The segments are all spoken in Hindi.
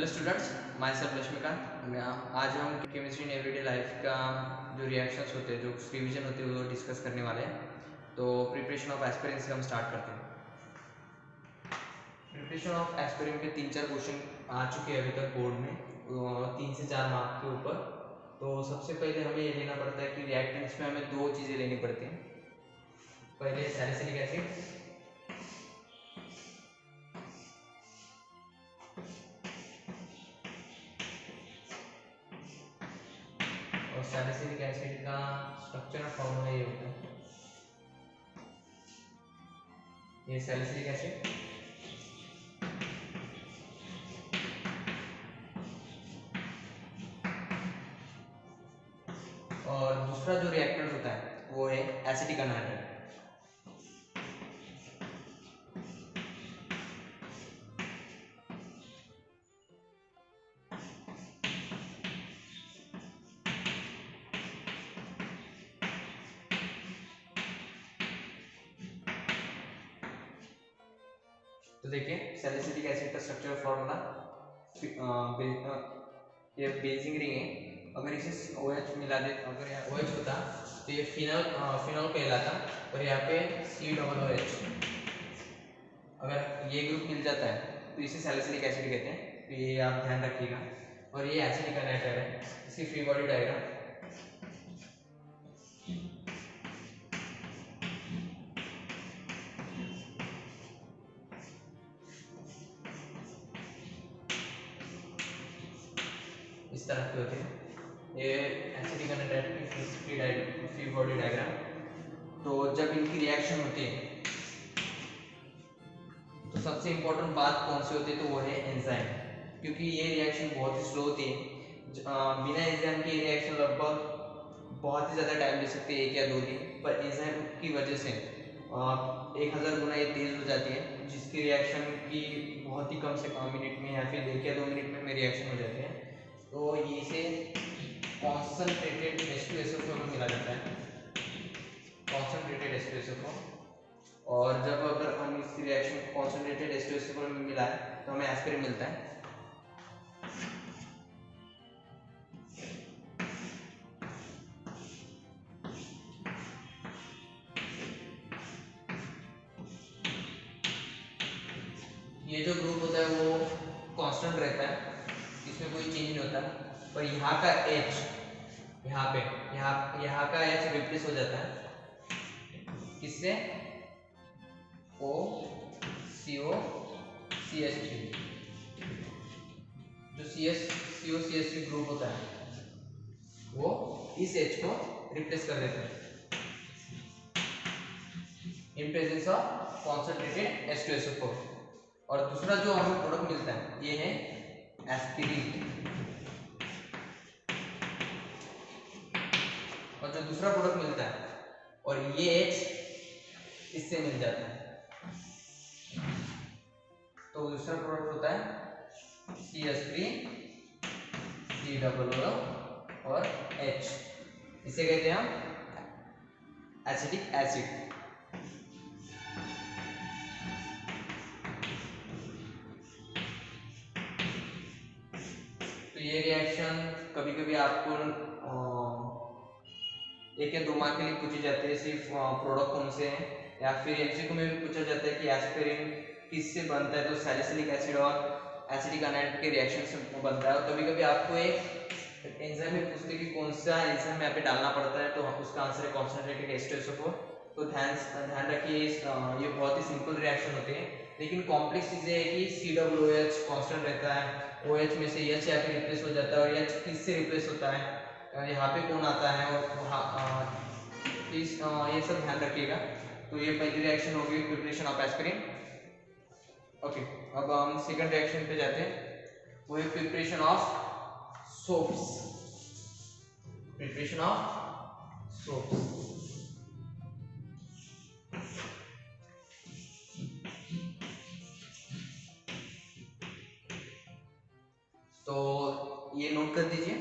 Hello students, myself Lakshmikant. आज हम केमिस्ट्री इन एवरीडे लाइफ का जो रिएक्शंस होते हैं, जो रिवीजन होते हैं, वो डिस्कस करने वाले हैं। तो प्रिपरेशन ऑफ एस्पिरिन से हम स्टार्ट करते हैं। प्रिपरेशन ऑफ एस्पिरिन के 3-4 क्वेश्चन आ चुके हैं अभी तक बोर्ड में, 3 से 4 मार्क के ऊपर। तो सबसे पहले हमें ये लेना पड़ता है कि रिएक्टेंट्स में हमें 2 चीज़ें लेनी पड़ती हैं। पहले सैलिसिलिक एसिड और सैलिसिलिक एसिड का स्ट्रक्चर फॉर्मूला ये होता है, ये सैलिसिलिक एसिड और दूसरा जो रिएक्टेंट होता है वो है एसिटिक अनहाइड्राइड। तो देखिए सैलिसिलिक एसिड का स्ट्रक्चर फॉर्मूला, ये बेसिंग रिंग है। अगर इसे OH मिला दे, अगर यहाँ OH होता तो ये फिनॉल कहलाता और यहाँ पे COOH। अगर ये ग्रुप मिल जाता है तो इसे सैलिसिलिक एसिड कहते हैं। तो ये आप ध्यान रखिएगा। और ये एसिडिक अनहाइड्राइड है, इसकी फ्री बॉडी डायग्राम इस तरह के होते हैं। ये एसिडिक अनहाइड्राइड की फ्री बॉडी डायग्राम। तो जब इनकी रिएक्शन होती है तो सबसे इम्पोर्टेंट बात कौन सी होती है, तो वो है एंजाइम। क्योंकि ये रिएक्शन बहुत ही स्लो होती है। बिना एंजाइम की रिएक्शन लगभग बहुत ही ज़्यादा टाइम ले सकती है, 1 या 2 दिन। पर एंजाइम की वजह से 1000 गुना ये तेज़ हो जाती है, जिसकी रिएक्शन की बहुत ही कम से कम मिनट में या फिर 1 या 2 मिनट में रिएक्शन हो जाती है। तो ये इसे कॉन्सनट्रेटेड H2SO4 में मिला जाता है, कॉन्सनट्रेटेड H2SO4। और जब अगर हम इस रिएक्शन कॉन्सनट्रेटेड H2SO4 में मिला है तो हमें एस्पिरिन मिलता है। ये जो ग्रुप होता है वो कांस्टेंट रहता है, इसमें कोई चेंज नहीं होता। पर यहाँ का H, यहाँ का H रिप्लेस हो जाता है किससे? COCH3। जो COCH3 ग्रुप होता है वो इस H को रिप्लेस कर देते हैं इन प्रेजेंस ऑफ कॉन्सनट्रेटेड H2SO4। और दूसरा जो हमें प्रोडक्ट मिलता है ये है एस्पिरिन। और जो दूसरा प्रोडक्ट मिलता है और ये H इससे मिल जाता है, तो दूसरा प्रोडक्ट होता है CH3 COO और H। इसे कहते हैं हम एसिटिक एसिड। तो ये रिएक्शन कभी कभी आपको 1 या 2 मार्क के लिए पूछी जाती है, सिर्फ प्रोडक्ट कौन से हैं, या फिर MCQ में भी पूछा जाता है कि एस्पिरिन किससे बनता है, तो सैलिसिलिक एसिड और एसिडिक अनहाइड्राइड के रिएक्शन से बनता है। और कभी कभी आपको एक एंजाइम में पूछते हैं कि कौन सा एंजाइम यहाँ पे डालना पड़ता है, तो उसका आंसर है कॉन्सनट्रेटेड H2SO4। तो ध्यान रखिए, ये बहुत ही सिंपल रिएक्शन होते हैं, लेकिन कॉम्प्लेक्स चीज़ें है कि COOH कांस्टेंट रहता है, OH में से H यहाँ पे रिप्लेस हो जाता है, और H किससे रिप्लेस होता है, यहाँ पे कौन आता है, और ये सब ध्यान रखिएगा। तो ये पहली रिएक्शन होगी प्रिपरेशन ऑफ एस्पिरिन। ओके, अब हम सेकंड रिएक्शन पे जाते हैं, वो है preparation of soaps. Preparation of soaps. तो ये नोट कर दीजिए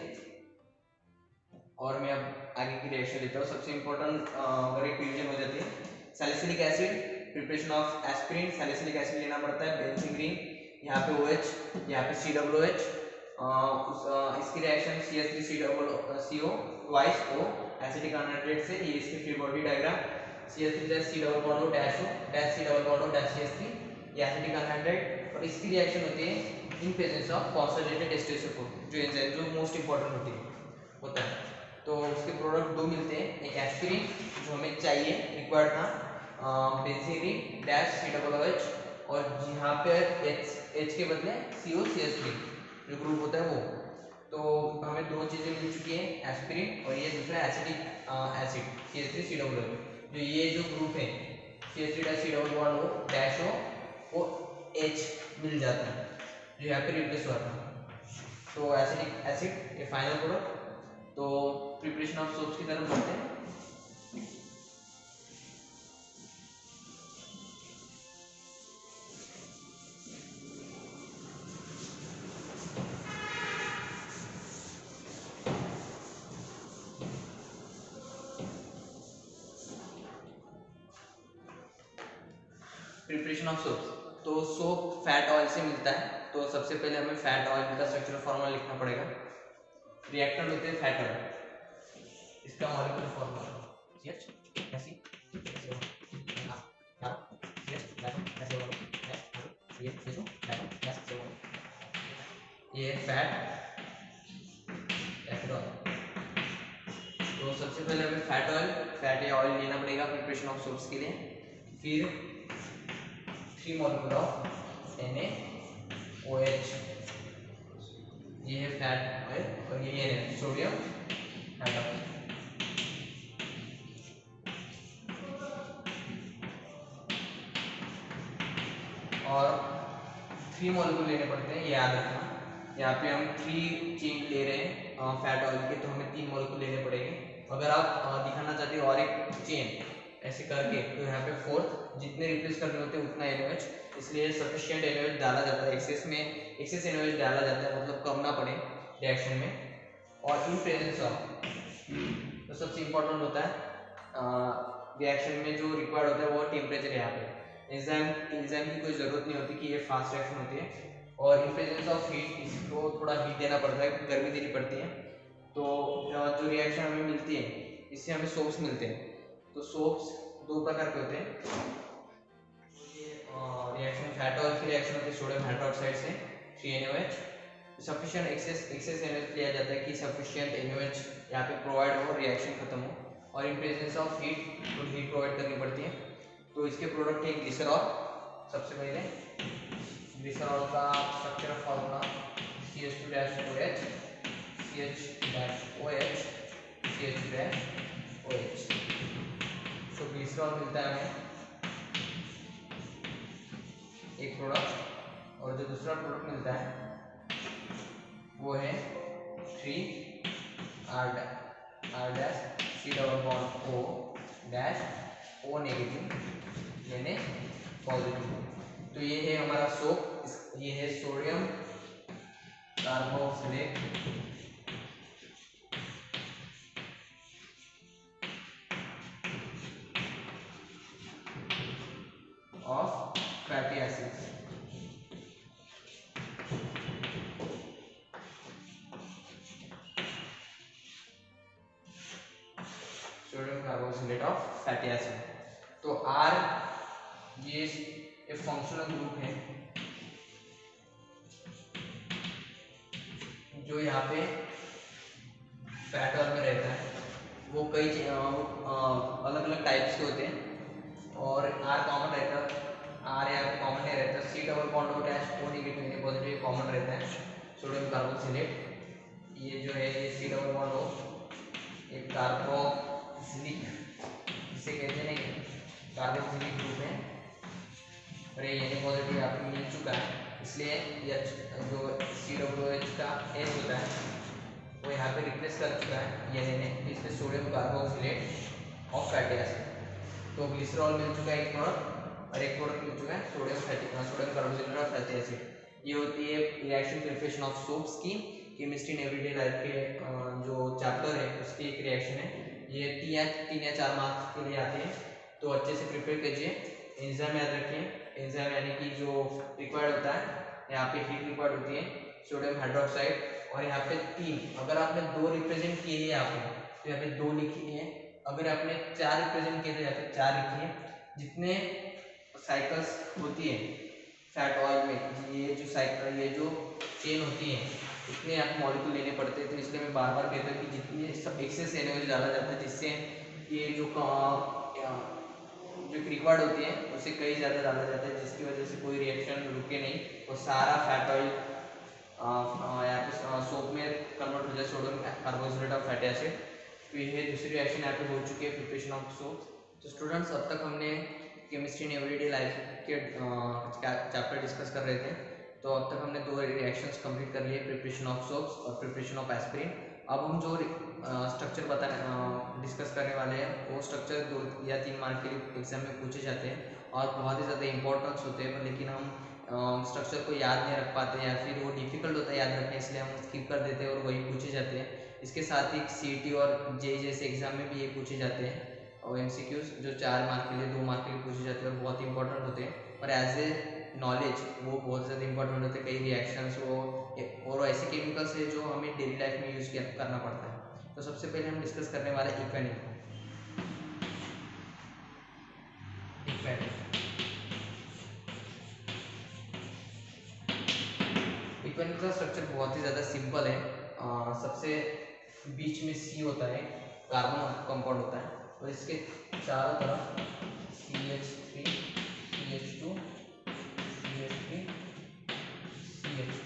और मैं अब आगे की रिएक्शन लेता हूँ। सबसे इम्पोर्टेंट अगर एक रिवीजन हो जाती है, salicylic acid, preparation of aspirin, salicylic acid लेना पड़ता है, बेंजीन ग्रीन, यहाँ पे OH, यहाँ पे COOH, इसकी reaction CH3CO twice O acetic anhydride से, ये इसकी free body diagram, CH3 C double bond O dash O dash C double bond O dash CH3, ये एसिटिक अनहाइड्रेट, और इसकी रिएक्शन होती है in presence of phosphorated ester 4, जो एंजाइम जो मोस्ट इंपॉर्टेंट होता है। तो उसके प्रोडक्ट दो मिलते हैं, एक एस्पिरिन जो हमें चाहिए रिक्वायर्ड था, बेंजीन डैश COOH, और यहाँ पे H के बदले COCH3 जो ग्रुप होता है वो। तो हमें दो चीज़ें मिल चुकी हैं, एस्पिरिन और ये दूसरा एसिटिक एसिड CH3COOH। जो ये जो ग्रुप है CH3 डैश O H मिल जाता है, जो यहाँ पे रिप्लेस हुआ था। तो एसिटिक एसिड ये फाइनल प्रोडक्ट। तो प्रिपरेशन ऑफ सोप्स की तरफ बढ़ते हैं। प्रिपरेशन ऑफ सोप्स, तो सोप फैट ऑयल से मिलता है, तो सबसे पहले हमें फैट ऑयल का स्ट्रक्चरल फॉर्मूला लिखना पड़ेगा। रिएक्टर होते हैं फैट ऑयल, इसका मॉलिक्यूलर फॉर्मूला ये फैट ऑयल। तो सबसे पहले हमें फैट या ऑयल लेना पड़ेगा प्रिपरेशन ऑफ सोप्स के लिए। फिर 3 मॉलिक्यूल ऑफ NaOH, ये है फैट ऑयल, और ये है सोडियम एटम। और 3 मॉलिक्यूल लेने पड़ते हैं, ये याद रखना। यहाँ पे हम 3 चेन ले रहे हैं फैट ऑयल के, तो हमें 3 मॉलिक्यूल लेने पड़ेंगे। अगर आप दिखाना चाहते हो और एक चेन ऐसे करके, तो यहाँ पे 4th जितने रिप्लेस करने होते हैं उतना NaOH, इसलिए सफिशिएंट NaOH डाला जाता है। एक्सेस NaOH डाला जाता है, मतलब कम ना पड़े रिएक्शन में। और इन प्रेजेंस ऑफ, तो सबसे इम्पोर्टेंट होता है रिएक्शन में जो रिक्वायर्ड होता है वो टेम्परेचर। यहाँ पे एंजाइम की कोई ज़रूरत नहीं होती कि ये फास्ट रिएक्शन होती है, और इन प्रेजेंस ऑफ हीट इसको थोड़ा हीट देना पड़ता है, गर्मी देनी पड़ती है। तो जो रिएक्शन हमें मिलती है इससे हमें सोप्स मिलते हैं। तो सोप्स 2 प्रकार के होते हैं। रिएक्शन फैट ऑयल की रिएक्शन होती है सोडियम हाइड्रोक्साइड से 3NaOH। सफिशिएंट एक्सेस NaOH लिया जाता है कि सफिशिएंट NaOH यहाँ पे प्रोवाइड हो, रिएक्शन खत्म हो, और इन प्रेजेंस ऑफ हीट तो हीट प्रोवाइड करनी पड़ती है। तो इसके प्रोडक्ट है ग्लिसरॉल। सबसे पहले ग्लिसरॉल का structure formula CH2-OH CH-OH CH2-OH। तो ग्लिसरॉल मिलता है हमें एक प्रोडक्ट, और जो दूसरा प्रोडक्ट मिलता है वो है 3R C double bond O dash O negative यानी पॉजिटिव। तो ये है हमारा सोप, ये है sodium carboxylate of fatty acids. Sodium carboxylate of fatty acid. तो R ये एक फंक्शनल ग्रुप है जो यहाँ पे फैट ऑयल में रहता है। वो कई अलग अलग टाइप्स के होते हैं, और R कॉमन रहता है, R यहाँ पे कॉमन नहीं रहता। C double bond O dash O negative positive common रहता है। सोडियम कार्बोक्सिलेट ये जो है ये C डबल बॉन्ड O एक कार्बोक्सिलिक जिसे कहते हैं कार्बोक्सिलिक ग्रुप है, और ये पॉजिटिव यहाँ पे मिल चुका है, इसलिए जो COOH का H होता है वो यहाँ पे रिप्लेस कर चुका है ये इसमें sodium carboxylate of fatty acid. तो ग्लिसरॉल मिल चुका है एक प्रोडक्ट, और एक प्रोडक्ट मिल चुका है sodium carboxylate of fatty acid. ये होती है रिएक्शन प्रिपरेशन ऑफ सोप्स की केमिस्ट्री इन एवरीडे लाइफ के जो चैप्टर है उसकी एक रिएक्शन है। ये 3 या 4 मार्क्स के लिए आते हैं, तो अच्छे से प्रिपेयर कीजिए। एंजाइम याद रखिए, एंजाइम यानी कि जो रिक्वायर्ड होता है यहाँ पे हीट रिक्वायर्ड होती है सोडियम हाइड्रोक्साइड, और यहाँ पे 3, अगर आपने 2 रिप्रेजेंट किए हैं यहाँ पे तो यहाँ पे 2 लिखी है, अगर आपने 4 रिप्रेजेंट किए तो यहाँ पे 4 लिखी है। जितने साइकिल्स होती है फैट ऑयल में, ये जो साइकिल, ये जो चेन होती है, इतने आप मॉलिक्यूल लेने पड़ते हैं। तो इसलिए मैं बार बार कहता हूँ कि जितने सब एक्सेस एनर्जी डाला जाता है, जिससे ये जो रिक्वायर्ड होती है उससे कई ज़्यादा डाला जाता है, जिसकी वजह से कोई रिएक्शन रुके नहीं और सारा फैट ऑयल यहाँ पे सोप में कन्वर्ट हो जाए, sodium carboxylate of fatty acid. तो ये दूसरी रिएक्शन यहाँ पे हो चुकी है, प्रिपरेशन ऑफ सोप। तो स्टूडेंट्स, अब तक हमने केमिस्ट्री इन एवरीडे लाइफ के चैप्टर डिस्कस कर रहे थे। तो अब तक हमने 2 रिएक्शंस कंप्लीट कर लिए, प्रिपरेशन ऑफ सोप्स और प्रिपरेशन ऑफ एस्पिरिन। अब हम जो स्ट्रक्चर डिस्कस करने वाले हैं, वो स्ट्रक्चर 2 या 3 मार्क के लिए एग्जाम में पूछे जाते हैं और बहुत ही ज़्यादा इंपॉर्टेंस होते हैं, लेकिन हम स्ट्रक्चर को याद नहीं रख पाते या फिर वो डिफिकल्ट होता है याद रखने, इसलिए हम स्किप कर देते हैं और वही पूछे जाते हैं। इसके साथ ही सीईटी और जेईई जैसे एग्जाम में भी ये पूछे जाते हैं, और एमसीक्यूज जो 4 मार्क के लिए 2 मार्क के लिए पूछे जाते हैं और बहुत इंपॉर्टेंट होते हैं, और एज ए नॉलेज वो बहुत ज़्यादा इंपॉर्टेंट होते हैं। कई रिएक्शंस वो और ऐसे केमिकल्स है जो हमें डेली लाइफ में यूज़ करना पड़ता है। तो सबसे पहले हम डिस्कस करने वाले इक्वेनिक। इक्वेनिक का स्ट्रक्चर बहुत ही ज़्यादा सिंपल है। सबसे बीच में सी होता है, कार्बन कंपाउंड होता है, और इसके चारों तरफ CH3 CH2 CH3 CH2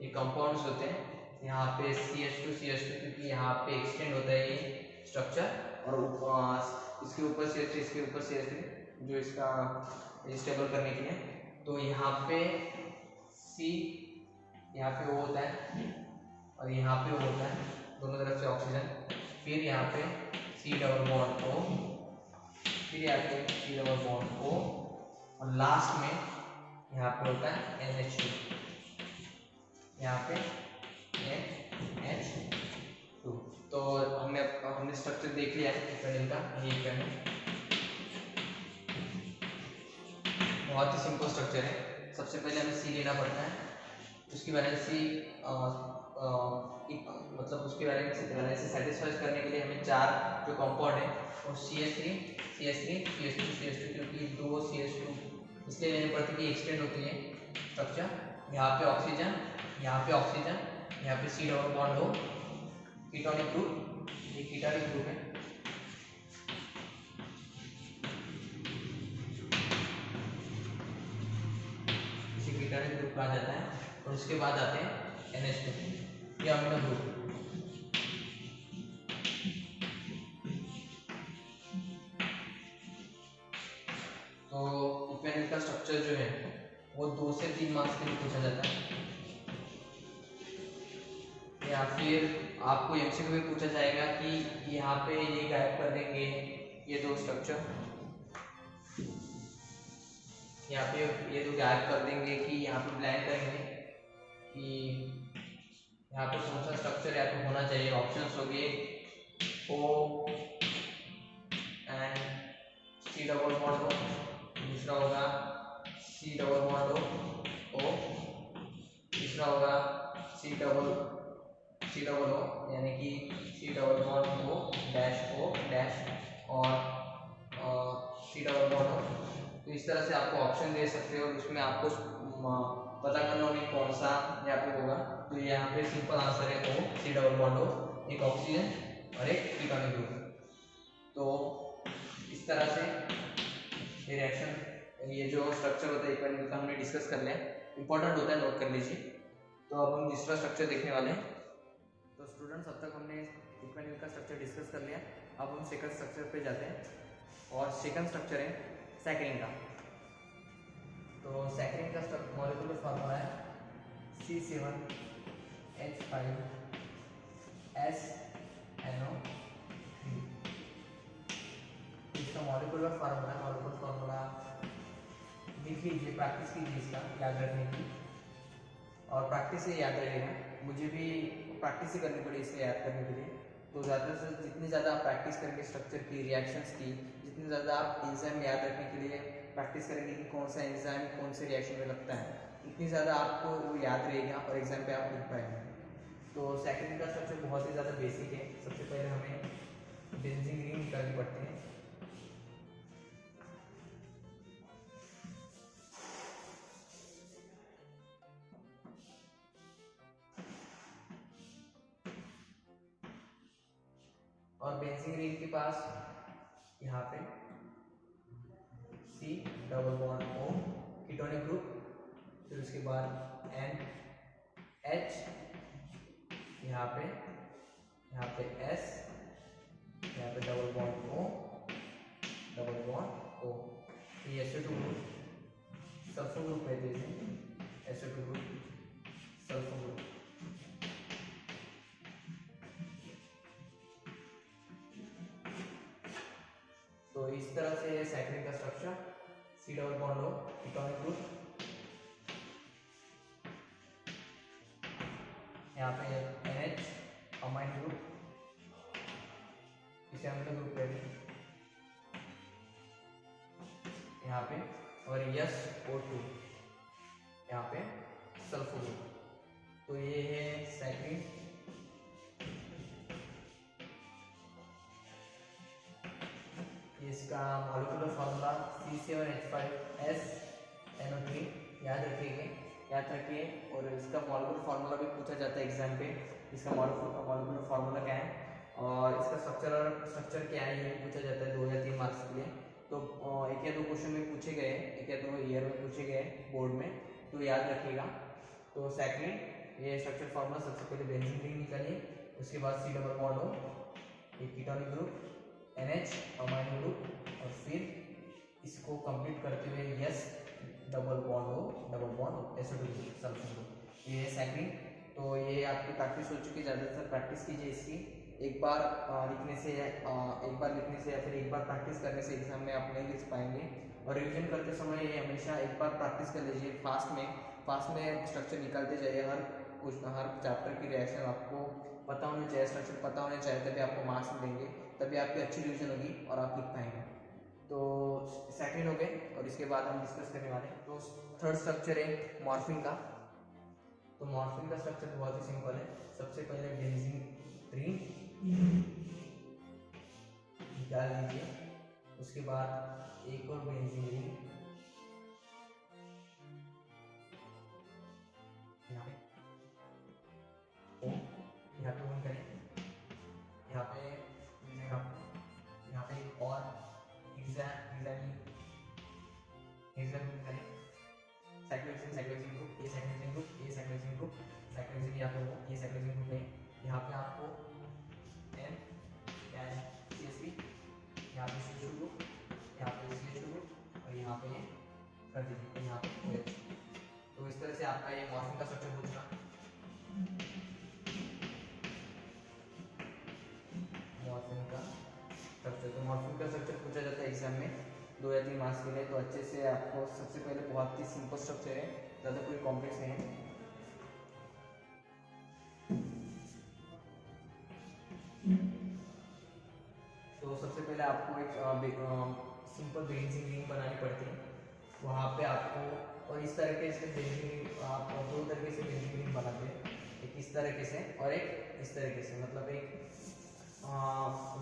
ये कंपाउंड्स होते हैं। यहाँ पे CH2 CH2 क्योंकि यहाँ पे एक्सटेंड होता है ये स्ट्रक्चर, और इसके ऊपर CH3 इसके ऊपर CH3 जो इसका स्टेबल करने के लिए। तो यहाँ पे C, यहाँ पे O होता है और यहाँ पे O होता है, दोनों तरफ से ऑक्सीजन। फिर यहाँ पे C डबल बॉन्ड O, फिर यहाँ पे C डबल बॉन्ड O, और लास्ट में यहाँ पे होता है NH2, यहाँ पे NH2। तो हमने स्ट्रक्चर देख लिया है इक्वेनिक का। ये इक्वेनिक बहुत ही सिंपल स्ट्रक्चर है। सबसे पहले हमें सी लेना पड़ता है, उसकी वैलेंसी मतलब उसकी वैलेंसी सेटिस्फाई करने के लिए हमें 4 जो कंपाउंड है वो CH3 CH3 CH2 CH2 क्योंकि 2 CH2 इसलिए लेने पड़ते हैं कि एक्सटेंड होती है स्ट्रक्चर। यहाँ पे ऑक्सीजन, यहाँ पे ऑक्सीजन, यहाँ पे C डबल बॉन्ड हो, कीटोनिक ग्रुप, ये कीटोनिक ग्रुप है। कीटोनिक ग्रुप आ जाता है, और उसके बाद आते हैं NH2, ये अमीनो ग्रुप। तो इक्वेनिक का स्ट्रक्चर जो है वो 2 से 3 मार्क्स के लिए पूछा जाता है, या फिर आपको एमसीक्यू में पूछा जाएगा कि यहाँ पे ये गायब कर देंगे ये 2 स्ट्रक्चर, यहाँ पे ये 2 गायब कर देंगे कि यहाँ पे ब्लैंक करेंगे कि यहाँ पे कौन सा स्ट्रक्चर यहाँ पे होना चाहिए। ऑप्शंस हो गए O and C double bond O, दूसरा होगा C डबल बॉन्ड O, तीसरा होगा C डबल O यानी कि C double bond O dash, और C डबल बॉन्ड O। तो इस तरह से आपको ऑप्शन दे सकते हो, उसमें आपको पता करना होगा कौन सा यहाँ पे होगा। तो यहाँ पे सिंपल आंसर है O, C double bond O, एक ऑक्सीजन और एक कीटोनिक ग्रुप। तो इस तरह से ये रिएक्शन, ये जो स्ट्रक्चर होता है इक्वेनिक का हमने डिस्कस कर लिया, इंपॉर्टेंट होता है, नोट कर लीजिए। तो अब हम दूसरा स्ट्रक्चर देखने वाले हैं। तो स्टूडेंट्स, अब तक हमने इक्वेनिक का स्ट्रक्चर डिस्कस कर लिया, अब हम सेकंड स्ट्रक्चर पे जाते हैं, और सेकंड स्ट्रक्चर है सैकरीन का। तो सैकरीन का मॉलिक्यूलर फार्मूला है C7H5SNO3। इसका मॉलिक्यूलर फार्मूला लिख लीजिए, प्रैक्टिस कीजिए इसका याद रखने की, और प्रैक्टिस से याद रहेगा। मुझे भी प्रैक्टिस ही करनी पड़ी इसलिए याद करने के लिए। तो ज़्यादा से जितनी ज़्यादा आप प्रैक्टिस करेंगे स्ट्रक्चर की, रिएक्शंस की, जितनी ज़्यादा आप एंजाइम याद रखने के लिए प्रैक्टिस करेंगे कि कौन सा एंजाइम कौन से रिएक्शन में लगता है, इतनी ज़्यादा आपको वो याद रहेगा और एग्जाम पे आप लिख पाएंगे। तो साइक्लिन का स्ट्रक्चर बहुत ही ज़्यादा बेसिक है। सबसे पहले हमें बेंजीन रिंग निकालनी पड़ती है। और बेंजीन रिंग के पास यहाँ पे C double bond O ketonic group, फिर उसके बाद NH, यहाँ पे S, यहाँ पे double bond O, double bond O। ये SO2 ग्रुप, सल्फर ग्रुप कहते हैं इसे, SO2 ग्रुप, सल्फर ग्रुप। तो इस तरह से है साइक्लिन का structure. C double bond O ketonic group, यहाँ पे NH अमाइन ग्रुप, इसे अम्ल ग्रुप कहते हैं यहाँ पे, और SO2 यहाँ पे सल्फर ग्रुप। तो ये है साइक्लिन। इसका मॉलिक्यूलर फार्मूला C7H5SNO3 याद रखिए। और इसका मॉलिक्यूलर फार्मूला भी पूछा जाता है एग्जाम पे, इसका मॉलिक्यूलर फार्मूला क्या है और इसका स्ट्रक्चर क्या है, ये भी पूछा जाता है 2 या 3 मार्क्स के लिए। तो एक या दो क्वेश्चन में पूछे गए, एक या दो ईयर में पूछे गए बोर्ड में, तो याद रखिएगा। तो साइक्लिन ये स्ट्रक्चर फार्मूला, सबसे पहले बेंजीन रिंग निकालिए, उसके बाद C डबल बॉन्ड O, ये ketonic group, NH amine group, और फिर इसको कंप्लीट करते हुए S double bond O double bond SO2 sulphur group. ये है साइक्लिन। तो ये आपकी प्रैक्टिस हो चुकी है, ज़्यादातर प्रैक्टिस कीजिए इसकी। एक बार लिखने से या फिर एक बार प्रैक्टिस करने से एग्जाम में आप नहीं लिख पाएंगे। और रिवीजन करते समय ये हमेशा एक बार प्रैक्टिस कर लीजिए, फास्ट में स्ट्रक्चर निकालते जाइए। हर चैप्टर की रिएक्शन आपको पता होना चाहिए, स्ट्रक्चर पता होना चाहिए, तभी आपको मार्क्स मिलेंगे, तभी आपकी अच्छी रिवीजन होगी और आप लिख पाएंगे। तो सेकंड हो गए, और इसके बाद हम डिस्कस करने वाले हैं। तो थर्ड स्ट्रक्चर है मॉर्फिन का। तो मॉर्फिन का स्ट्रक्चर बहुत ही सिंपल है। सबसे पहले बेंजीन रिंग निकाल लीजिए, उसके बाद एक और बेंजीन रिंग यहाँ पे ऑन करें, यहाँ पे एक और हेक्साग्रुप करें, साइक्लोहेक्सेन ग्रुप, ये साइक्लोहेक्सेन ग्रुप, यहाँ पे हो, ये साइक्लोहेक्सेन ग्रुप है। यहाँ पे आपको CH3, यहाँ पे CH2 ग्रुप, यहाँ पे CH2 ग्रुप, और यहाँ पे कर दीजिए, यहाँ पे OH। तो इस तरह से आपका ये मॉर्फिन का स्ट्रक्चर हो चुका। मॉर्फिन का स्ट्रक्चर पूछा जाता है एग्जाम में 2 या 3 मार्क्स के लिए। तो अच्छे से आपको सबसे पहले बहुत ही सिंपल स्ट्रक्चर है, ज़्यादा कोई कॉम्प्लेक्स नहीं है। तो सबसे पहले आपको एक सिंपल बेंजीन रिंग बनानी पड़ती है। वहाँ पे आपको, और इस तरीके से बेंजीन रिंग आप 2 तरीके से बेंजीन रिंग बनाते हैं, एक इस तरीके से और एक इस तरीके से, मतलब एक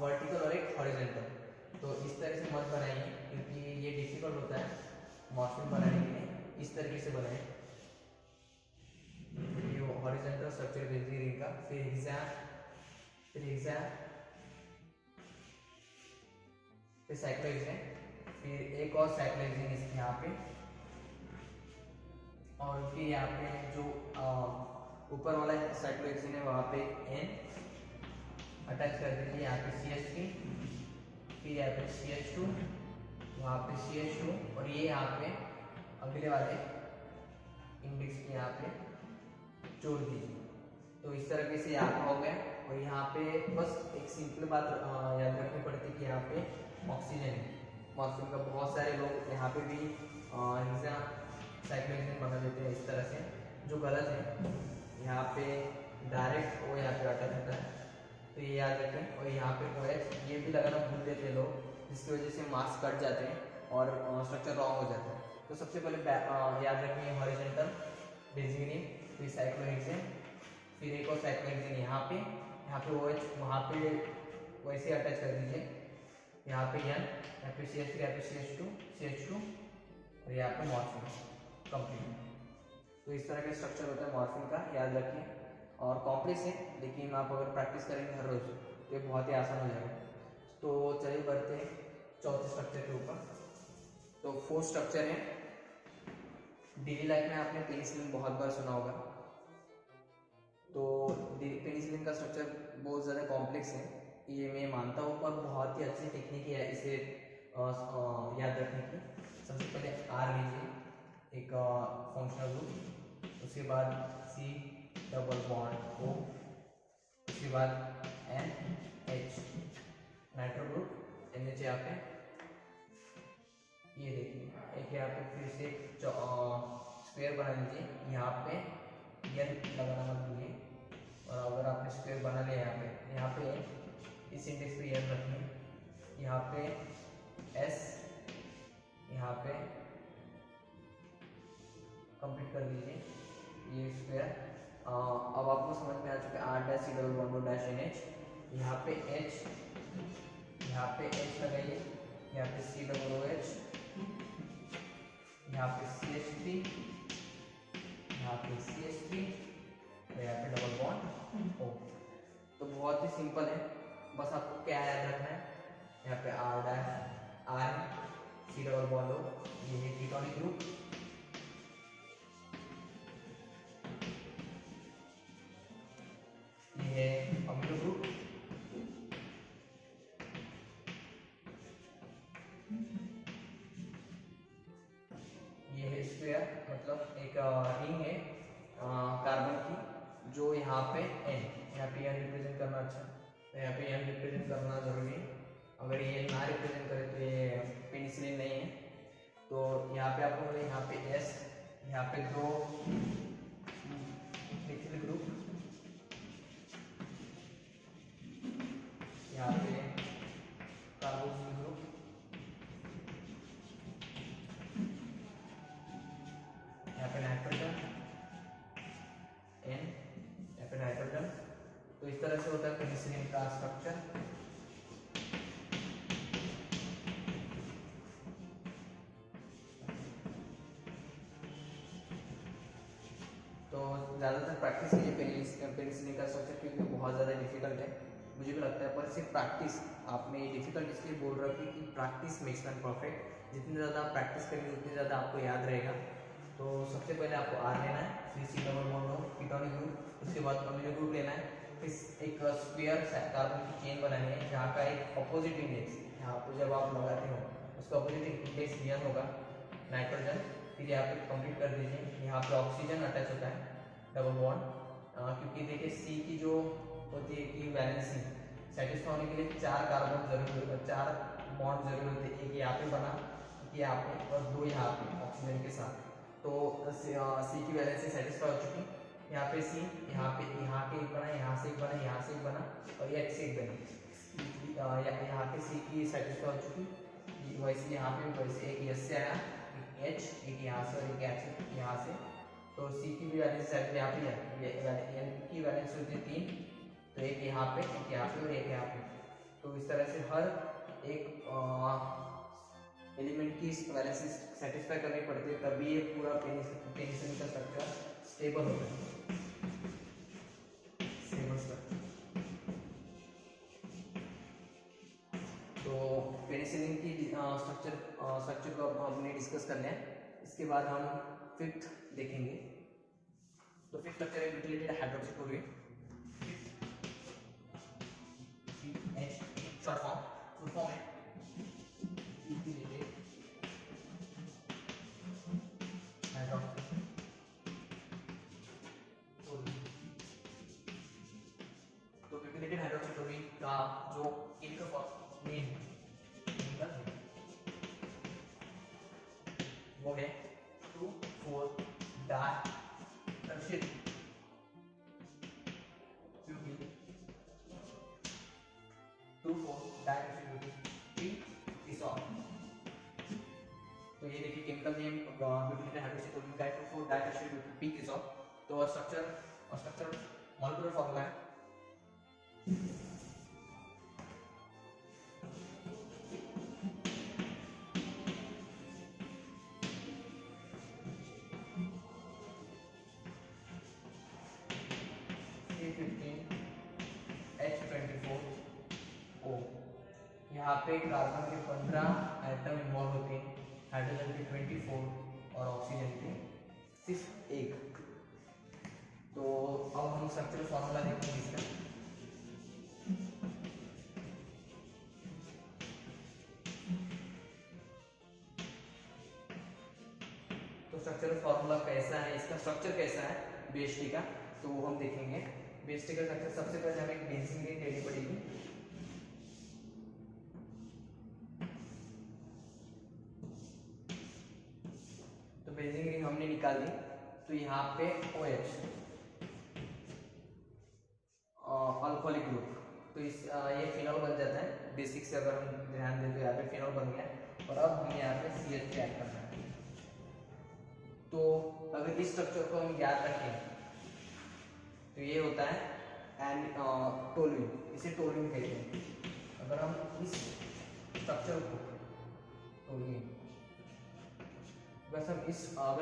वर्टिकल और एक हॉरिजॉन्टल। तो इस तरह से मत बनाइए क्योंकि ये डिफिकल्ट होता है मॉर्फिन बनाने के लिए। इस तरीके से बनाएं, ये हॉरिजॉन्टल स्ट्रक्चर बेंजीन रिंग का, फिर साइक्लोहेक्सेन, फिर एक और साइक्लोहेक्सेन इसके यहाँ पे, और फिर यहाँ पे जो ऊपर वाला साइक्लोहेक्सेन है वहाँ पे N अटैच कर दीजिए, यहाँ पे CH3, फिर यहाँ पे CH2, वहाँ पे CH2, और ये यहाँ पे अगले वाले इंडेक्स के यहाँ पे जोड़ दीजिए। तो इस तरीके से यहाँ पे हो गया। और यहाँ पे बस एक सिंपल बात याद रखनी पड़ती है कि यहाँ पे ऑक्सीजन है मॉर्फिन का। बहुत सारे लोग यहाँ पे भी साइक्लोहेक्सेन बना देते हैं इस तरह से, जो गलत है। यहाँ पे डायरेक्ट O यहाँ पे अटैच होता है, तो ये याद रखें। और यहाँ पे OH ये भी लगाना भूल देते हैं लोग, जिसकी वजह से मार्क्स कट जाते हैं और स्ट्रक्चर रॉन्ग हो जाता है। तो सबसे पहले याद रखिए हॉरिजॉन्टल बेंजीन, फिर साइक्लोहेक्सेन, फिर एक और साइक्लोहेक्सेन यहाँ पे OH वहाँ पे वैसे अटैच कर दीजिए, यहाँ पे N, यहाँ पे CH3, यहाँ पे CH2 और यहाँ पे मॉर्फिन कंप्लीट। तो इस तरह का स्ट्रक्चर होता है मॉर्फिन का, याद रखिए। और कॉम्प्लेक्स है, लेकिन आप अगर प्रैक्टिस करेंगे हर रोज तो ये बहुत ही आसान हो जाएगा। तो चलिए बढ़ते हैं चौथे स्ट्रक्चर के ऊपर। तो फोर्थ स्ट्रक्चर है, डेली लाइफ में आपने पेनिसिलिन बहुत बार सुना होगा। तो पेनिसिलिन का स्ट्रक्चर बहुत ज़्यादा कॉम्प्लेक्स है, ये मैं मानता हूँ, पर बहुत ही अच्छी टेक्निक है इसे याद रखने की। सबसे पहले R लीजिए, एक फंक्शनल ग्रुप, उसके बाद C डबल बॉन्ड O, उसके बाद NH नाइट्रो ग्रुप, NH यहाँ पे, ये देखिए एक यहाँ पे फिर से स्क्वायर बना लीजिए, यहाँ पे N लगाना मत भूलिए। और अगर आपने स्क्वायर बना लिया यहाँ पे इस इंडेक्स पे N रखिए, यहाँ पे S, यहाँ पे कंप्लीट कर दीजिए ये स्क्वायर। अब आपको समझ में आ चुका है R dash C double bond dash NH, यहाँ पे H, यहाँ पे H लगाइए, यहाँ पे C डबल OH, यहाँ पे CH3, यहाँ पे CH3 और यहाँ पे डबल बॉन्ड O। तो बहुत ही सिंपल है, बस आपको क्या याद रखना है, यहाँ पे R dash R C double bond O, ये है कीटोनिक ग्रुप, ये है अमीनो ग्रुप, ये है स्क्वायर, मतलब एक रिंग है कार्बन की, जो यहाँ पे N, यहाँ पे N रिप्रेजेंट करना। अच्छा, तो यहाँ पे N रिप्रेजेंट करना जरूरी है, अगर ये ना रिप्रेजेंट करे तो ये पेनिसिलिन नहीं है। तो यहाँ पे आपको यहाँ पे S, यहाँ पे दो मिथिल ग्रुप, यहाँ पे कार्बोक्सिल ग्रुप, यहाँ पे नाइट्रोजन N, यहाँ पे नाइट्रोजन। तो इस तरह से होता है पेनिसिलिन का स्ट्रक्चर। तो ज़्यादातर प्रैक्टिस कीजिए पेनिसिलिन का स्ट्रक्चर, क्योंकि बहुत ज़्यादा डिफिकल्ट है, मुझे भी लगता है, पर सिर्फ प्रैक्टिस। आप में डिफिकल्ट इसलिए बोल रहा हूँ कि प्रैक्टिस मेक्स मैन परफेक्ट। जितनी ज़्यादा आप प्रैक्टिस करेंगे उतनी ज़्यादा आपको याद रहेगा। तो सबसे पहले आपको R लेना है, फिर C double bond O ketonic group, उसके बाद अमीनो ग्रुप लेना है, फिर एक स्क्वायर कार्बन की चेन बनानी है, जहाँ का एक अपोजिट इंडेक्स, यहाँ पर जब आप लगाते हो उसका अपोजिट इंडेक्स N होगा, नाइट्रोजन। फिर यहाँ पे कंप्लीट कर दीजिए, यहाँ पे ऑक्सीजन अटैच होता है डबल बॉन्ड, क्योंकि देखिए C की जो होती है कि वैलेंसी सेटिस्फाई होने के लिए 4 कार्बन जरूर, 4 बॉन्ड जरूर होते हैं, एक यहाँ पे बना, एक यहाँ पे और 2 यहाँ पे ऑक्सीजन के साथ। तो C की वैलेंसी सेटिस्फाई हो चुकी, यहाँ पे C, यहाँ के एक बना, यहाँ से एक बना, यहाँ से एक बना और ये से एक बना, यहाँ पे C की सेटिस्फाई हो चुकी, वैसे यहाँ पे वैसे एक S से आया, H एक यहाँ से और एक यहाँ से। तो C की भी वैलेंसी यहाँ पे N की वैलेंसी होती है 3, तो एक यहाँ पे, एक यहाँ पे और एक यहाँ पे। तो इस तरह से हर एक एलिमेंट की वैलेंसी सेटिस्फाई करनी पड़ती है, तभी ये पूरा पेनिसिलिन का स्ट्रक्चर स्टेबल होता है, स्टेबल स्ट्रक्चर। तो पेनिसिलिन की स्ट्रक्चर को हमने डिस्कस कर लिया, इसके बाद हम फिफ्थ देखेंगे। तो फिफ्थ स्ट्रक्चर है butylated hydroxychlorine, short form, full form है ब्यूटिलेटेड हाइड्रोक्सीक्लोरीन। तो ब्यूटिलेटेड हाइड्रोक्सीक्लोरीन का जो केमिकल नेम वो है 2,4-डाइटर्शिल ब्यूटिल, 2,4-डाइटर्शिल ब्यूटिल डिसॉल्व। तो ये देखिए chemical name butylated hydroxy toluene का 2,4 डाइटर्शियल ब्यूटिल पी क्रिसॉल। तो स्ट्रक्चर मॉलिक्यूलर फॉर्मूला है C15H24O। यहाँ पे कार्बन के 15 एटम इन्वॉल्व होते हैं, हाइड्रोजन के 24 और ऑक्सीजन के सिर्फ एक। तो अब हम स्ट्रक्चरल फॉर्मूला देखेंगे इसका। तो स्ट्रक्चरल फॉर्मूला कैसा है, इसका स्ट्रक्चर कैसा है BHT का, तो वो हम देखेंगे। BHT का स्ट्रक्चर सबसे पहले हमें एक बेंजीन रिंग लेनी पड़ेगी। तो बेंजीन रिंग हमने निकाल दी। तो यहाँ पे OH अल्कोहलिक ग्रुप, तो इस ये फिनॉल बन जाता है। बेसिक से अगर हम ध्यान दें तो यहाँ पे फिनॉल बन गया और अब हमें यहाँ पे CH3 ऐड करना है। तो अगर इस स्ट्रक्चर को हम याद रखें तो ये होता है टोल्यूइन, इसे टोल्यूइन कहते हैं। अगर हम इस स्ट्रक्चर को टोल्यूइन, अगर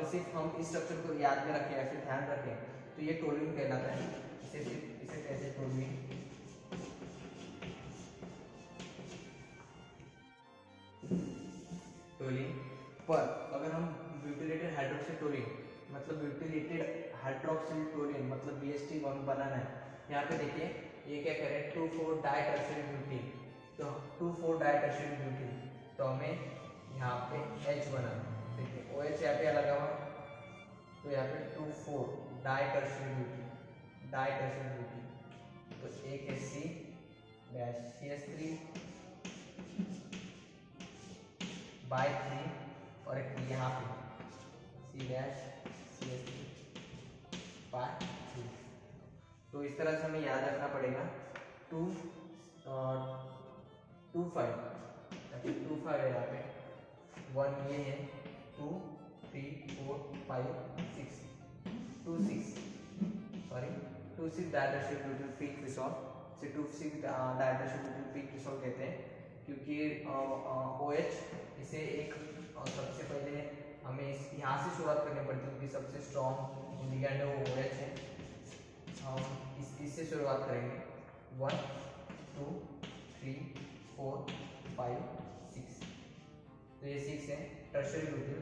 सिर्फ हम इस स्ट्रक्चर को याद में रखें या फिर ध्यान रखें तो ये टोल्यूइन कहलाता है। इसे कहते हैं टोल्यूइन। पर अगर हम ब्यूटिलेटेड हाइड्रोक्सी टोल्यूइन मतलब ब्यूटिलेटेड हाइड्रोक्सिल टोल्यूइन मतलब BHT बनाना है, यहाँ पे देखिए ये क्या करें 2,4 डाइटर्शियल ब्यूटीन। तो 2,4 डाइटर्शियल ब्यूटीन, तो हमें यहाँ पे H बनाना है। देखिए OH यहाँ पे लगा हुआ, तो यहाँ पे 2,4 डाइटर्शियल ब्यूटीन, तो एक है C-CH3 बाय 3 और एक यहाँ पे C-CH3 बाय 3। तो इस तरह से हमें याद रखना पड़ेगा। 2,5 है यहाँ पे, 1 ये है, 2, 3, 4, 5, 6, 2,6 डाइटर्शियल ब्यूटिल पी क्रिसॉल। से 2,6 डाइटर्शियल ब्यूटिल पी क्रिसॉल कहते हैं क्योंकि OH इसे एक सबसे पहले हमें यहाँ से शुरुआत करनी पड़ती है क्योंकि सबसे स्ट्रॉन्ग लिगैंड है वो OH है। हम इससे शुरुआत करेंगे 1, 2, 3, 4, 5, 6। तो ये 6 है टर्शियरी ब्यूटिल।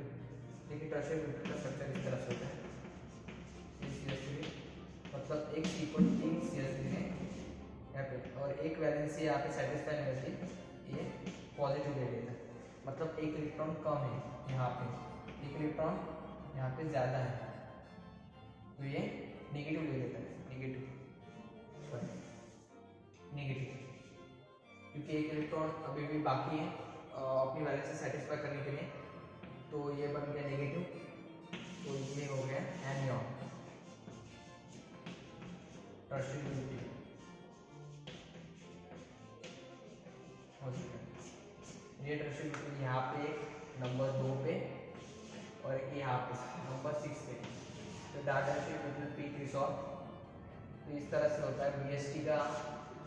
देखिए टर्शियरी ब्यूटिल का स्ट्रक्चर इस तरह से होता है। मतलब एक C3 CH3 है यहाँ पे और एक वैलेंसी यहाँ पे सेटिस्फाई नहीं होती, ये पॉजिटिव ले लेता है। मतलब एक इलेक्ट्रॉन कम है यहाँ पे, एक इलेक्ट्रॉन यहाँ पे ज़्यादा है, तो ये नेगेटिव ले लेता है। नेगेटिव क्योंकि एक इलेक्ट्रॉन अभी भी बाकी है अपनी वैलेंसी सेटिस्फाई करने के लिए, तो ये बन गया नेगेटिव। तो ये हो गया एनियन टर्शियरी ब्यूटिल। ये टर्शियरी ब्यूटिल यहाँ पे नंबर 2 पे और एक यहाँ पे नंबर 6 पे। तो टर्शियरी ब्यूटिल पी क्रिसॉल। तो इस तरह से होता है BHT का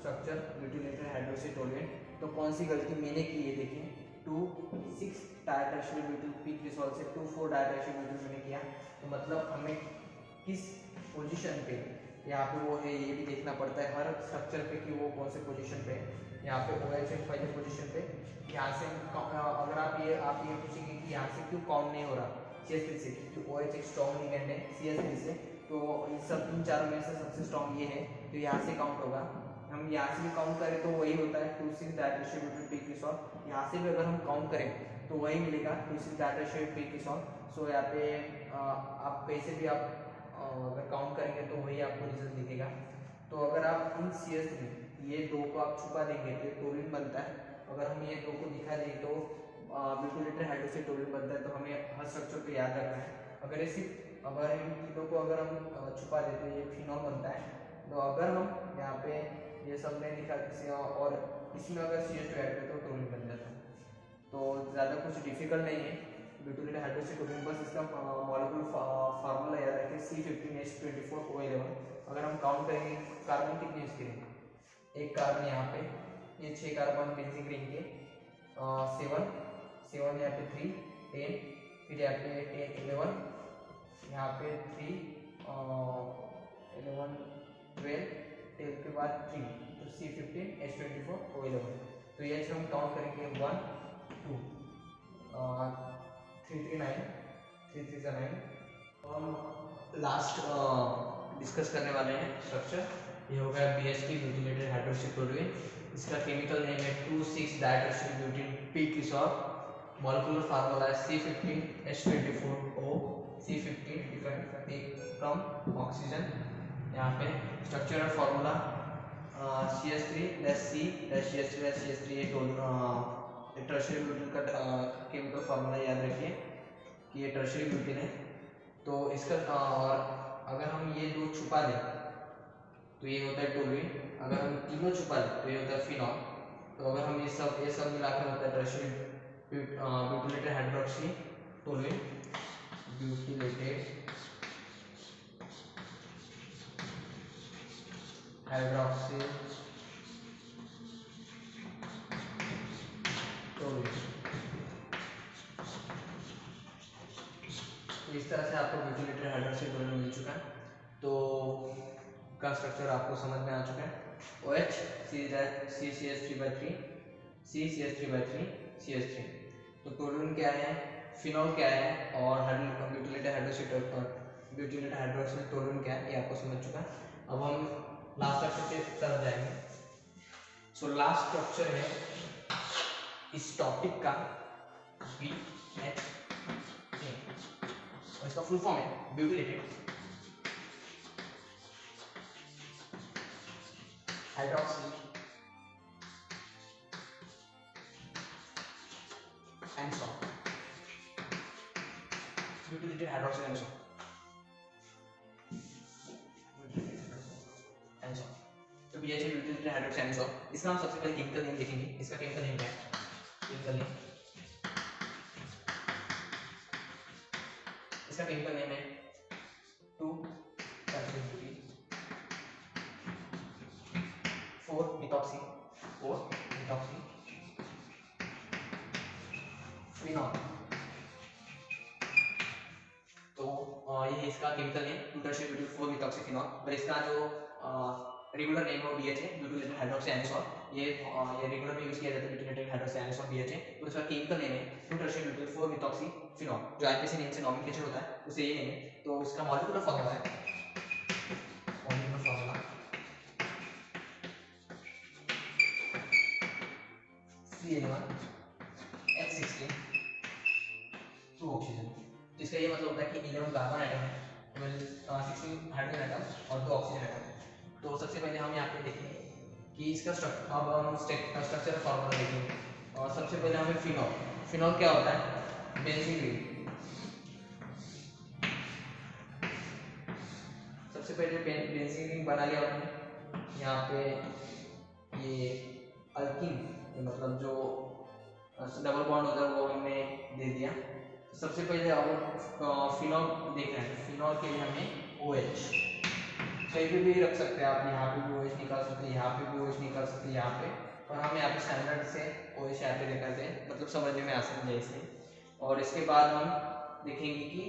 स्ट्रक्चर ब्यूटिलेटेड हाइड्रोक्सी टोल्यूइन। तो कौन सी गलती मैंने की है देखिए, 2,6 डाइटर्शियल ब्यूटिल पी क्रिसॉल से 2,4 डाइटर्शियल ब्यूटिल मैंने किया। तो मतलब हमें किस पोजीशन पे यहाँ पे वो है ये भी देखना पड़ता है हर स्ट्रक्चर पे कि वो कौन से पोजीशन पे है। यहाँ पे OH है पहले पोजीशन पे। यहाँ से अगर आप ये पूछेंगे कि यहाँ से क्यों काउंट नहीं हो रहा CH3 से, क्योंकि OH एक स्ट्रॉन्ग लिगैंड है CH3 से, तो इन सब इन चारों में से सबसे स्ट्रॉन्ग ये है, तो यहाँ से काउंट होगा। हम यहाँ से भी काउंट करें तो वही होता है 2,6 डाइटर्शियल ब्यूटिल पी क्रिसॉल। यहाँ से भी अगर हम काउंट करें तो वही मिलेगा 2,6 डाइटर्शियल पी क्रिसॉल। सो यहाँ पे आप कैसे भी आप अगर काउंट करेंगे तो वही आपको रिजल्ट दिखेगा। तो अगर आप इन CH3 ये 2 को आप छुपा देंगे तो टोल्यूइन बनता है। अगर हम ये 2 को दिखा दें तो ब्यूटिलेटेड हाइड्रोक्सी टोल्यूइन बनता है। तो हमें हर स्ट्रक्चर को याद रखना है। अगर इन तीनों को अगर हम छुपा देते हैं ये फिनॉल बनता है। तो अगर हम यहाँ पे ये सब नहीं दिखा किसी और इसमें अगर CH2 ऐड करें तो टोल्यूइन बन जाता है। तो ज़्यादा कुछ डिफिकल्ट नहीं है, ब्यूटिलेटेड हाइड्रोक्सी टोल्यूइन, बस इसका मॉलिक्यूलर फार्मूला याद रखें C15H24O11। अगर हम काउंट करेंगे कार्बन कितने यूज करेंगे, एक कार्बन यहाँ पे, ये 6 कार्बन बेंजीन रिंग के, 7 यहाँ पे 3 10, फिर यहाँ पे 10 11, यहाँ पे 3 11 12 12 के बाद 3, तो C15H24O11। तो ये हम काउंट करेंगे 1 2 3 3 9 3 3 9। हम लास्ट डिस्कस करने वाले हैं स्ट्रक्चर, ये हो गया BHT ब्यूटिलेटेड हाइड्रोक्सी टोल्यूइन। इसका केमिकल नेम है 2,6-डाइटर्शियल ब्यूटीन पीक्रिसॉल। मॉलिक्यूलर फार्मूला है C15H24O। C15 different from oxygen. यहाँ पे स्ट्रक्चरल फार्मूला CH3+C+CH3+CH3 ये टर्शियरी ब्यूटीन का केमिकल फार्मूला याद रखिए कि ये टर्शियरी ब्यूटीन है। तो इसका और अगर हम ये दो छुपा दें तो ये होता है टोल्यूइन, अगर हम तीनों छुपा दें तो ये होता है फिनॉल। तो अगर हम ये सब मिलाकर होता है tertiary butylated hydroxy toluene. Butylated hydroxy toluene. इस तरह से आपको ब्यूटिलेटेड हाइड्रोक्सी टोल्यूइन मिल चुका है। तो का स्ट्रक्चर आपको समझ में आ चुका है। OH CCH3/3 CCH3/3 CH3। तो टोल्यूइन क्या है, फिनॉल क्या है और ब्यूटिलेटेड हाइड्रोक्सी टोल्यूइन क्या है, ये आपको समझ चुका है। अब हम लास्ट स्ट्रक्चर की तरफ जाएंगे। सो लास्ट स्ट्रक्चर है इस टॉपिक का BHA, और इसका फुल फॉर्म है butylated hydroxy anisole. Butylated hydroxy anisole. तो BHA ब्यूटिलेटेड हाइड्रोक्सी एंसॉल, इसका हम सबसे पहले केमिकल नेम देखेंगे। इसका केमिकल नेम क्या है, केमिकल नेम, इसका केमिकल नेम है 4-methoxy फिनॉल। तो ये इसका केमिकल नेम 2-4-methoxy फिनॉल, और इसका जो रेगुलर नेम है BHA ब्यूटिलेटेड हाइड्रोक्सी एंसॉल। ये रेगुलर में यूज किया जाता है ब्यूटिलेटेड हाइड्रोक्सी एंसॉल BHA। तो इसका केमिकल नेम है 2-4-methoxy फिनॉल, जो IPC नेम से नॉमेनक्लेचर होता है उसे ये नेम है। तो इसका मॉलिक्यूलर फार्मूला है CN1H16 2 ऑक्सीजन। तो इसका ये मतलब होता है कि 11 कार्बन एटम है, 16 हाइड्रोजन एटम और 2 ऑक्सीजन एटम। तो सबसे पहले हम यहाँ पे देखेंगे कि इसका स्ट्रक्चर, अब हम स्ट्रक्चर फार्मूला देखेंगे। और सबसे पहले हमें फिनॉल क्या होता है, बेंजीन रिंग। सबसे पहले बेंजीन रिंग बना लिया हमने। यहाँ पे ये अल्कीन मतलब जो डबल बॉन्ड होता है वो हमने दे दिया। तो सबसे पहले अब फिनॉल देख रहे हैं। फिनॉल के लिए हमें OH कहीं पे भी रख सकते हैं आप, यहाँ पे भी OH निकाल सकते हैं, यहाँ पे भी OH निकाल सकते हैं, यहाँ पे, पर हम यहाँ पे स्टैंडर्ड से OH यहाँ पे निकालते हैं, मतलब समझने में आसान है इसलिए। और इसके बाद हम देखेंगे कि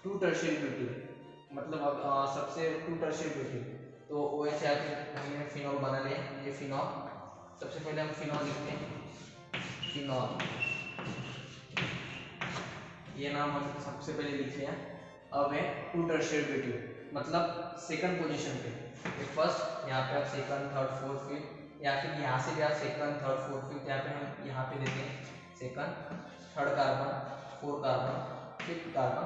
2-tertiary ब्यूटीन, मतलब अब सबसे 2-tertiary ब्यूटीन। तो OH यहाँ पे हमने फिनॉल बना लिया, ये फिनॉल। सबसे पहले हम फिनॉल लिखते हैं, फिनॉल, ये नाम हम सबसे पहले लिख लिया। अब है 2-tertiary ब्यूटीन, मतलब सेकंड पोजीशन पे। फर्स्ट यहाँ पे आप सेकंड थर्ड फोर्थ फिफ्थ, या फिर यहाँ से भी आप सेकंड थर्ड फोर्थ फिफ्थ, यहाँ पे हम यहाँ पे देते हैं second, third carbon, fourth carbon, fifth carbon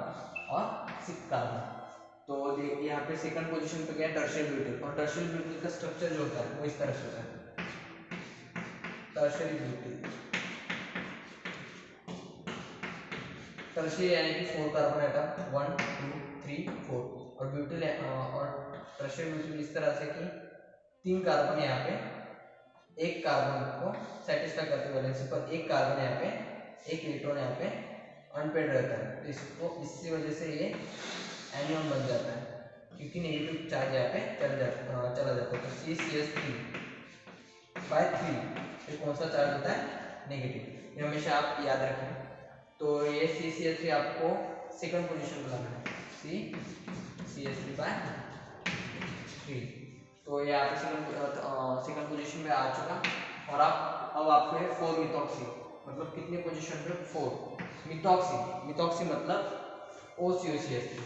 और सिक्स्थ कार्बन। तो यहाँ पे सेकंड पोजीशन पे गया टर्शियरी ब्यूटीन, और टर्शियरी ब्यूटीन का स्ट्रक्चर जो होता है वो इस तरह से होता है। टर्शियरी ब्यूटीन, टर्शियरी यानी कि 4 कार्बन एटम, 1 2 3 4, और ब्यूटील और टर्शियरी ब्यूटील इस तरह से कि 3 कार्बन यहाँ पे, एक कार्बन को सेटिस्फाई करते वैलेंसी पर, एक कार्बन यहाँ पे, एक इलेक्ट्रॉन यहाँ पे अनपेड रहता है, तो इसको इसी वजह से ये एनियन बन जाता है, क्योंकि नेगेटिव चार्ज यहाँ पे चला जाता है। तो CCS3/3 ये कौन सा चार्ज होता है? नेगेटिव। ये हमेशा आप याद रखें। तो ये CCS3 आपको सेकंड पोजीशन पे लाना है, CCS3/3। तो ये आप सेकंड पोजीशन पे आ चुका। और अब आपको 4 मिथॉक्सी, मतलब कितने पोजीशन पे? 4 मिथॉक्सी मतलब OCO-CH3,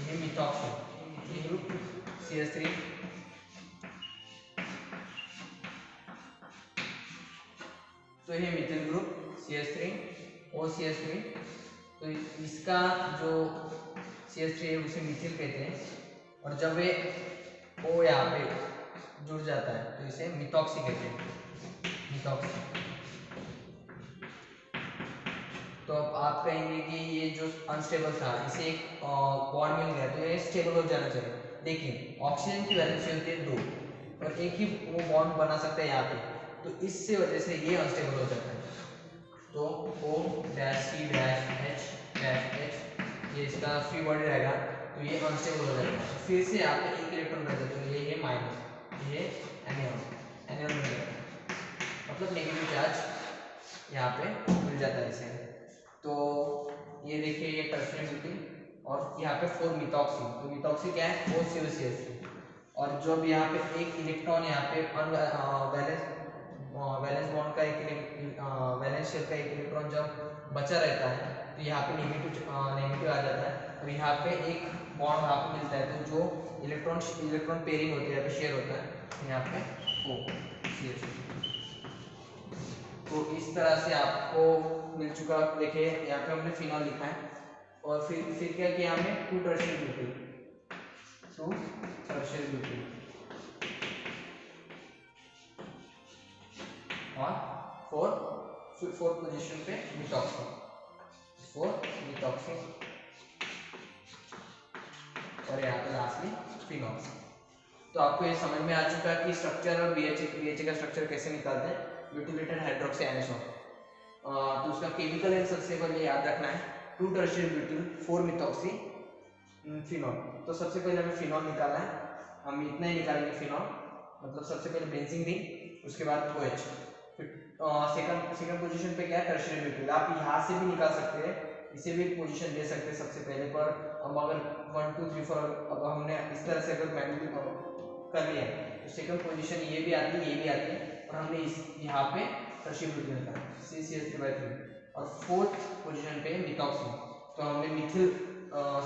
ये मिथॉक्सी, ये ग्रुप CH3। तो ये मिथिल ग्रुप CH3 OCH3। तो इसका जो CH3 है उसे मिथिल कहते हैं, और जब ये O यहाँ पे जुड़ जाता है तो इसे मिथॉक्सी कहते हैं, मिथॉक्सी। तो अब आप कहेंगे कि ये जो अनस्टेबल था इसे एक बॉन्ड मिल गया तो ये स्टेबल हो जाना चाहिए, लेकिन ऑक्सीजन की वैलेंसी होती है 2 और एक ही वो बॉन्ड बना सकता है यहाँ पे, तो इससे वजह से ये अनस्टेबल हो जाता है। तो O-C-H-H ये इसका फ्री बॉडी रहेगा, तो ये अनस्टेबल हो जाता है। फिर से यहाँ पे एक इलेक्ट्रॉन रहता है, तो ये माइनस, ये एनियन मिल जाता है, मतलब नेगेटिव चार्ज यहाँ पे मिल जाता है इसे। तो ये देखिए ये टर्शियरी ब्यूटिल, और यहाँ पे 4 मिथॉक्सी। तो मिथॉक्सी क्या है? OCO-CH3। और जब यहाँ पे एक इलेक्ट्रॉन यहाँ पे वैलेंस बॉन्ड का वैलेंस शेल का एक इलेक्ट्रॉन जब बचा रहता है तो यहाँ पे नेगेटिव आ जाता है, और यहाँ पे एक बॉन्ड यहाँ पे मिलता है, तो जो इलेक्ट्रॉन पेयरिंग होती है यहाँ पे शेयर होता है, यहाँ पे OCH3। तो इस तरह से आपको मिल चुका। देखिए यहाँ पे हमने फिनॉल लिखा है, और फिर क्या किया हमने? 2 टर्शियरी ब्यूटिल और 4 पोजीशन पे मिथॉक्सी, 4 मिथॉक्सी, और यहाँ पे लास्टली फिनॉल। तो आपको ये समझ में आ चुका है कि स्ट्रक्चर और BHA का स्ट्रक्चर कैसे निकालते हैं, ब्यूटिलेटेड हाइड्रोक्सी एनोसोन। तो उसका केमिकल एंड सबसे पहले याद रखना है 2 टर्शियरी ब्यूटिल 4 मिथॉक्सी फिनॉल। तो सबसे पहले हमें फिनॉल निकालना है, हम इतना ही निकालेंगे फिनॉल, मतलब सबसे पहले बेंजीन रिंग, उसके बाद OH। फिर सेकंड पोजीशन पे क्या है? Tertiary butyl. आप यहाँ से भी निकाल सकते हैं, इसे भी पोजीशन दे सकते हैं सबसे पहले, पर हम अगर 1 2 3 4 अब हमने इस तरह से अगर मैनुअली कर लिया तो सेकंड पोजीशन ये भी आती है, ये भी आती है, और हमने इस यहाँ पे टर्शियरी ब्यूटिल निकाला CCS3/3। और 4th पोजीशन पे मिथॉक्सी, तो हमने मिथिल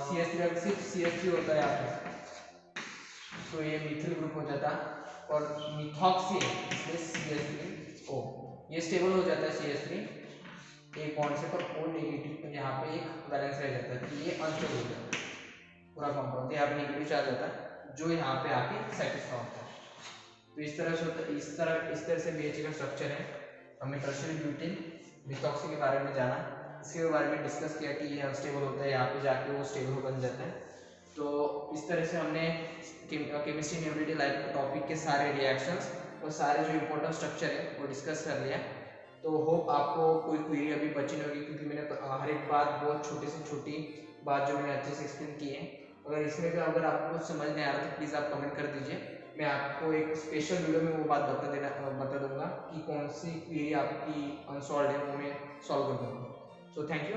CH3 होता है यहाँ पे, तो ये मिथिल ग्रुप हो जाता, और मिथॉक्सी इसलिए CH3O, ये स्टेबल हो जाता है CH3 एक बॉन्ड से, पर O नेगेटिव यहाँ पे एक बैलेंस रह जाता है, तो ये अनस्टेबल हो जाता है पूरा कंपाउंड, यहाँ पे नेगेटिव चार्ज आता है जो यहाँ पे आके सेटिस्फाई होता है। तो इस तरह से BHA का स्ट्रक्चर है। हमने टर्शियरी ब्यूटिल मिथॉक्सी के बारे में जाना, इसके बारे में डिस्कस किया कि ये अनस्टेबल होता है, यहाँ पे जाके वो स्टेबल बन जाता है। तो इस तरह से हमने केमिस्ट्री न्यूक्लियोटाइड लाइफ टॉपिक के सारे रिएक्शंस और सारे जो इंपॉर्टेंट स्ट्रक्चर है वो डिस्कस कर लिया। तो होप आपको कोई क्वेरी अभी बची नहीं होगी, क्योंकि मैंने हर एक बात बहुत छोटी से छोटी बात जो मैंने अच्छे से एक्सप्लेन की है। अगर इसमें भी अगर आपको कुछ समझ नहीं आ रहा तो प्लीज़ आप कमेंट कर दीजिए, मैं आपको एक स्पेशल वीडियो में वो बात बता दूंगा कि कौन सी क्वेरी आपकी अनसॉल्व है वो मैं सॉल्व कर दूंगा। So thank you.